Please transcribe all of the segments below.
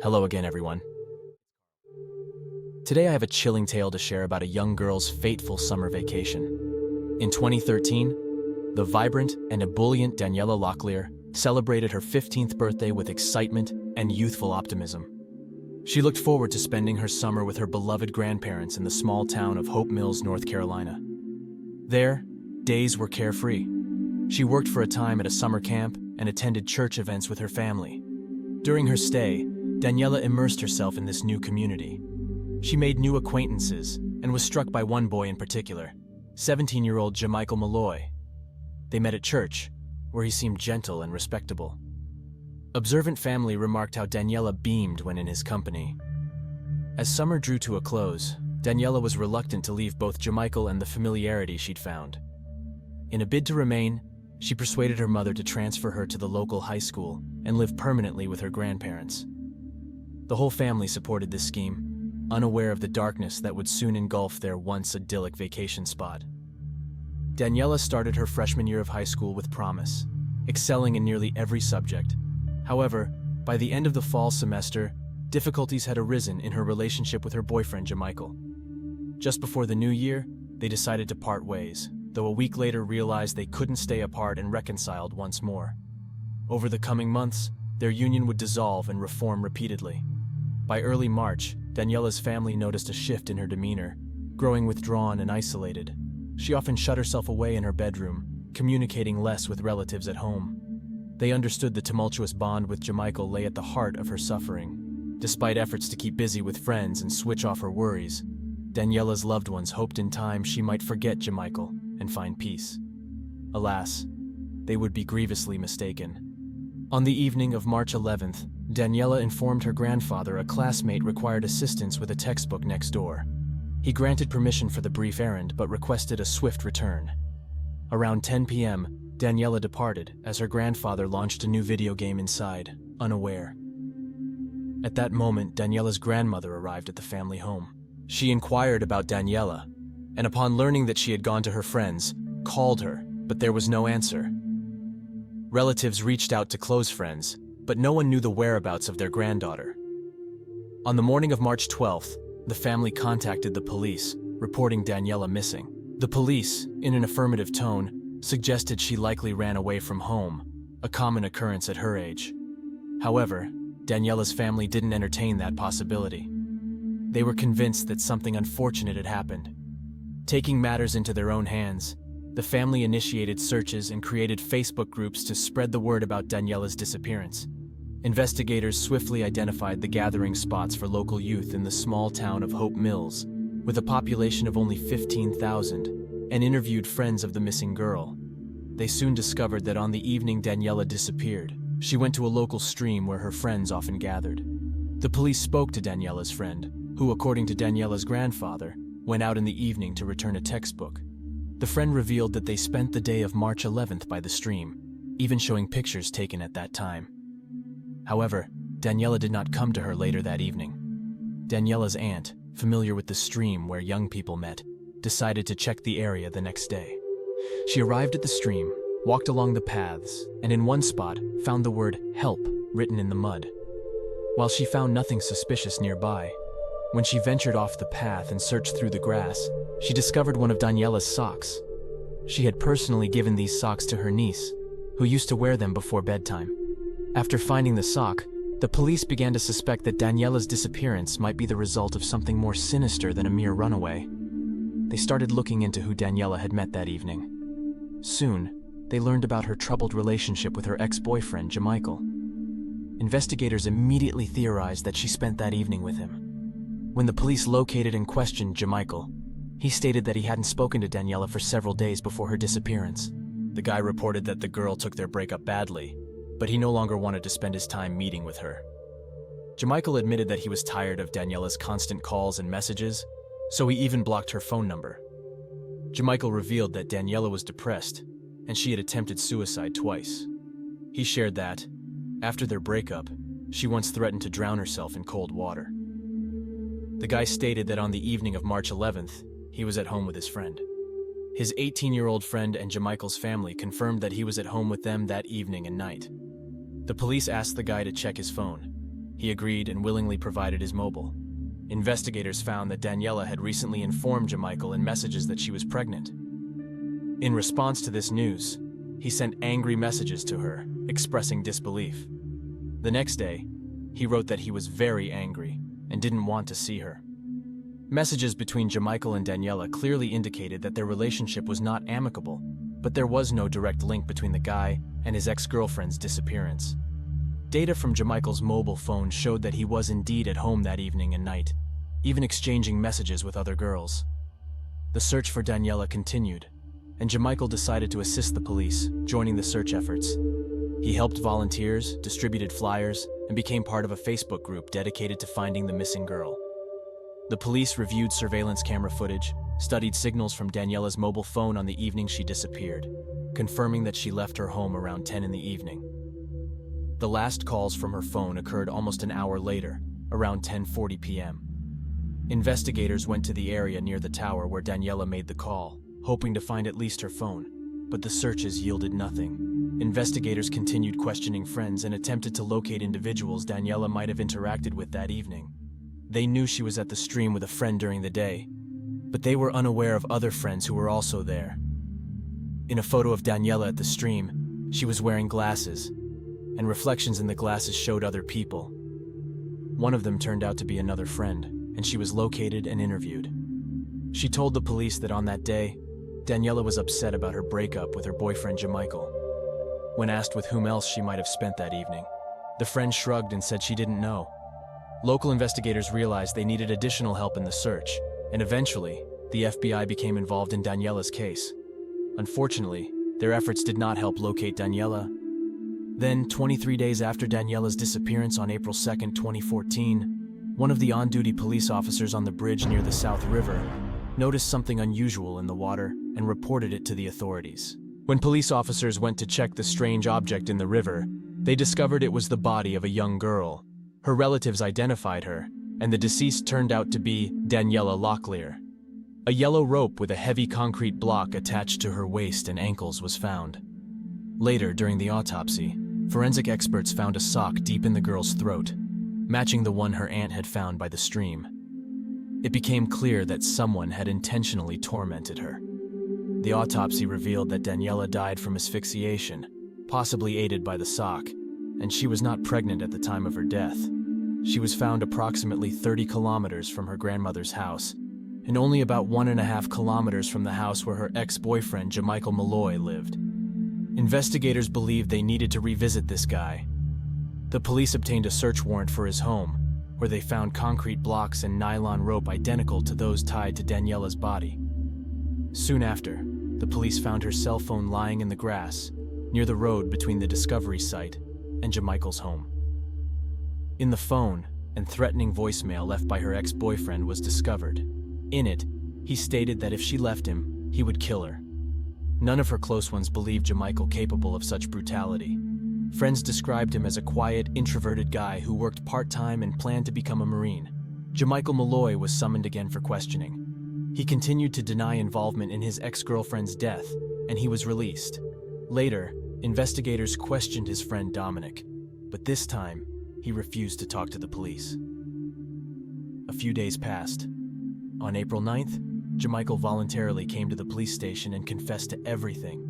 Hello again, everyone. Today I have a chilling tale to share about a young girl's fateful summer vacation. In 2013, the vibrant and ebullient Daniela Locklear celebrated her 15th birthday with excitement and youthful optimism. She looked forward to spending her summer with her beloved grandparents in the small town of Hope Mills, North Carolina. There, days were carefree. She worked for a time at a summer camp and attended church events with her family. During her stay, Daniela immersed herself in this new community. She made new acquaintances and was struck by one boy in particular, 17-year-old Jamichael Malloy. They met at church, where he seemed gentle and respectable. Observant family remarked how Daniela beamed when in his company. As summer drew to a close, Daniela was reluctant to leave both Jamichael and the familiarity she'd found. In a bid to remain, she persuaded her mother to transfer her to the local high school and live permanently with her grandparents. The whole family supported this scheme, unaware of the darkness that would soon engulf their once idyllic vacation spot. Daniela started her freshman year of high school with promise, excelling in nearly every subject. However, by the end of the fall semester, difficulties had arisen in her relationship with her boyfriend Jamichael. Just before the new year, they decided to part ways, though a week later realized they couldn't stay apart and reconciled once more. Over the coming months, their union would dissolve and reform repeatedly. By early March, Daniela's family noticed a shift in her demeanor, growing withdrawn and isolated. She often shut herself away in her bedroom, communicating less with relatives at home. They understood the tumultuous bond with Jamichael lay at the heart of her suffering. Despite efforts to keep busy with friends and switch off her worries, Daniela's loved ones hoped in time she might forget Jamichael and find peace. Alas, they would be grievously mistaken. On the evening of March 11th, Daniela informed her grandfather a classmate required assistance with a textbook next door. He granted permission for the brief errand but requested a swift return. Around 10 p.m., Daniela departed as her grandfather launched a new video game inside, unaware. At that moment, Daniela's grandmother arrived at the family home. She inquired about Daniela, and upon learning that she had gone to her friends, called her, but there was no answer. Relatives reached out to close friends, but no one knew the whereabouts of their granddaughter. On the morning of March 12th, the family contacted the police, reporting Daniela missing. The police, in an affirmative tone, suggested she likely ran away from home, a common occurrence at her age. However, Daniela's family didn't entertain that possibility. They were convinced that something unfortunate had happened. Taking matters into their own hands, the family initiated searches and created Facebook groups to spread the word about Daniela's disappearance. Investigators swiftly identified the gathering spots for local youth in the small town of Hope Mills, with a population of only 15,000, and interviewed friends of the missing girl. They soon discovered that on the evening Daniela disappeared, she went to a local stream where her friends often gathered. The police spoke to Daniela's friend, who, according to Daniela's grandfather, went out in the evening to return a textbook. The friend revealed that they spent the day of March 11th by the stream, even showing pictures taken at that time. However, Daniela did not come to her later that evening. Daniela's aunt, familiar with the stream where young people met, decided to check the area the next day. She arrived at the stream, walked along the paths, and in one spot found the word "help" written in the mud. While she found nothing suspicious nearby, when she ventured off the path and searched through the grass, she discovered one of Daniela's socks. She had personally given these socks to her niece, who used to wear them before bedtime. After finding the sock, the police began to suspect that Daniela's disappearance might be the result of something more sinister than a mere runaway. They started looking into who Daniela had met that evening. Soon, they learned about her troubled relationship with her ex-boyfriend, Jamichael. Investigators immediately theorized that she spent that evening with him. When the police located and questioned Jamichael, he stated that he hadn't spoken to Daniela for several days before her disappearance. The guy reported that the girl took their breakup badly, but he no longer wanted to spend his time meeting with her. Jamichael admitted that he was tired of Daniela's constant calls and messages, so he even blocked her phone number. Jamichael revealed that Daniela was depressed, and she had attempted suicide twice. He shared that, after their breakup, she once threatened to drown herself in cold water. The guy stated that on the evening of March 11th, he was at home with his friend. His 18-year-old friend and Jamichael's family confirmed that he was at home with them that evening and night. The police asked the guy to check his phone, He agreed and willingly provided his mobile. Investigators found that Daniela had recently informed Jamichael in messages that she was pregnant. In response to this news, he sent angry messages to her, expressing disbelief. The next day, he wrote that he was very angry and didn't want to see her. Messages between Jamichael and Daniela clearly indicated that their relationship was not amicable, but there was no direct link between the guy and his ex-girlfriend's disappearance. Data from Jamichael's mobile phone showed that he was indeed at home that evening and night, even exchanging messages with other girls. The search for Daniela continued, and Jamichael decided to assist the police, joining the search efforts. He helped volunteers, distributed flyers, and became part of a Facebook group dedicated to finding the missing girl. The police reviewed surveillance camera footage, studied signals from Daniela's mobile phone on the evening she disappeared, confirming that she left her home around 10 in the evening. The last calls from her phone occurred almost an hour later, around 10:40 p.m. Investigators went to the area near the tower where Daniela made the call, hoping to find at least her phone, but the searches yielded nothing. Investigators continued questioning friends and attempted to locate individuals Daniela might have interacted with that evening. They knew she was at the stream with a friend during the day, but they were unaware of other friends who were also there. In a photo of Daniela at the stream, she was wearing glasses, and reflections in the glasses showed other people. One of them turned out to be another friend, and she was located and interviewed. She told the police that on that day, Daniela was upset about her breakup with her boyfriend Jamichael. When asked with whom else she might have spent that evening, the friend shrugged and said she didn't know. Local investigators realized they needed additional help in the search, and eventually, the FBI became involved in Daniela's case. Unfortunately, their efforts did not help locate Daniela. Then, 23 days after Daniela's disappearance on April 2, 2014, one of the on-duty police officers on the bridge near the South River noticed something unusual in the water and reported it to the authorities. When police officers went to check the strange object in the river, they discovered it was the body of a young girl. Her relatives identified her, and the deceased turned out to be Daniela Locklear. A yellow rope with a heavy concrete block attached to her waist and ankles was found. Later, during the autopsy, forensic experts found a sock deep in the girl's throat, matching the one her aunt had found by the stream. It became clear that someone had intentionally tormented her. The autopsy revealed that Daniela died from asphyxiation, possibly aided by the sock, and she was not pregnant at the time of her death. She was found approximately 30 kilometers from her grandmother's house, and only about 1.5 kilometers from the house where her ex-boyfriend Jamichael Malloy lived. Investigators believed they needed to revisit this guy. The police obtained a search warrant for his home, where they found concrete blocks and nylon rope identical to those tied to Daniela's body. Soon after, the police found her cell phone lying in the grass, near the road between the discovery site and Jamichael's home. In the phone, a threatening voicemail left by her ex-boyfriend was discovered. In it, he stated that if she left him, he would kill her. None of her close ones believed Jamichael capable of such brutality. Friends described him as a quiet, introverted guy who worked part-time and planned to become a Marine. Jamichael Malloy was summoned again for questioning. He continued to deny involvement in his ex-girlfriend's death, and he was released. Later, investigators questioned his friend Dominic, but this time, he refused to talk to the police. A few days passed. On April 9th, Jamichael voluntarily came to the police station and confessed to everything.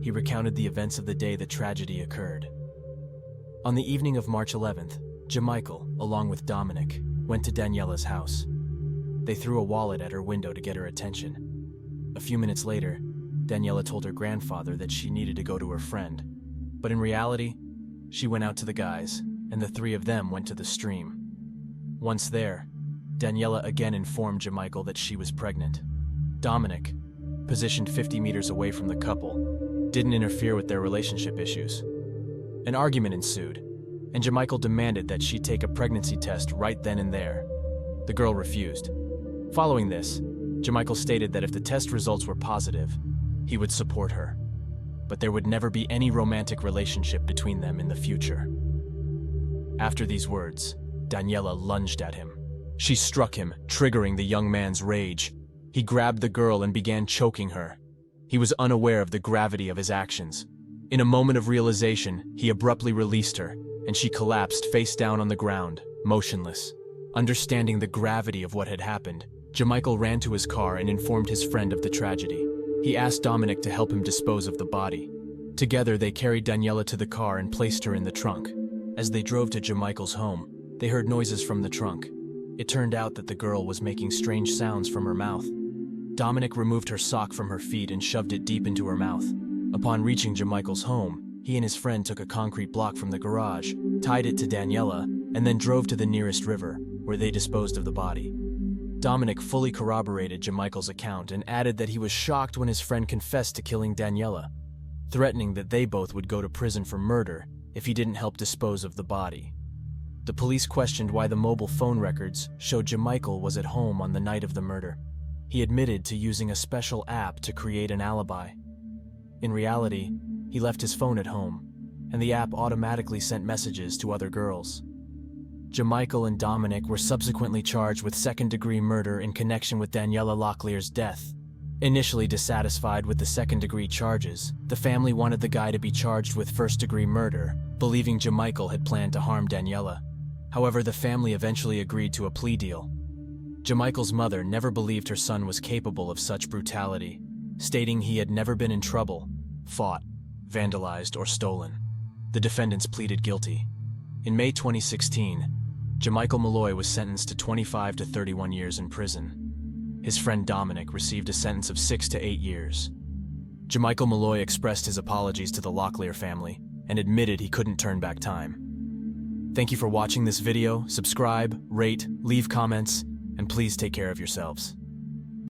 He recounted the events of the day the tragedy occurred. On the evening of March 11th, Jamichael, along with Dominic, went to Daniela's house. They threw a wallet at her window to get her attention. A few minutes later, Daniela told her grandfather that she needed to go to her friend. But in reality, she went out to the guys, and the three of them went to the stream. Once there, Daniela again informed Jamichael that she was pregnant. Dominic, positioned 50 meters away from the couple, didn't interfere with their relationship issues. An argument ensued, and Jamichael demanded that she take a pregnancy test right then and there. The girl refused. Following this, Jamichael stated that if the test results were positive, he would support her, but there would never be any romantic relationship between them in the future. After these words, Daniela lunged at him. She struck him, triggering the young man's rage. He grabbed the girl and began choking her. He was unaware of the gravity of his actions. In a moment of realization, he abruptly released her, and she collapsed face down on the ground, motionless. Understanding the gravity of what had happened, Jamichael ran to his car and informed his friend of the tragedy. He asked Dominic to help him dispose of the body. Together, they carried Daniela to the car and placed her in the trunk. As they drove to Jamichael's home, they heard noises from the trunk. It turned out that the girl was making strange sounds from her mouth. Dominic removed her sock from her feet and shoved it deep into her mouth. Upon reaching Jamichael's home, he and his friend took a concrete block from the garage, tied it to Daniela, and then drove to the nearest river, where they disposed of the body. Dominic fully corroborated Jamichael's account and added that he was shocked when his friend confessed to killing Daniela, threatening that they both would go to prison for murder if he didn't help dispose of the body. The police questioned why the mobile phone records showed Jamichael was at home on the night of the murder. He admitted to using a special app to create an alibi. In reality, he left his phone at home, and the app automatically sent messages to other girls. Jamichael and Dominic were subsequently charged with second-degree murder in connection with Daniela Locklear's death. Initially dissatisfied with the second-degree charges, the family wanted the guy to be charged with first-degree murder, believing Jamichael had planned to harm Daniela. However, the family eventually agreed to a plea deal. Jamichael's mother never believed her son was capable of such brutality, stating he had never been in trouble, fought, vandalized, or stolen. The defendants pleaded guilty. In May 2016, Jamichael Malloy was sentenced to 25 to 31 years in prison. His friend Dominic received a sentence of 6 to 8 years. Jamichael Malloy expressed his apologies to the Locklear family and admitted he couldn't turn back time. Thank you for watching this video. Subscribe, rate, leave comments, and please take care of yourselves.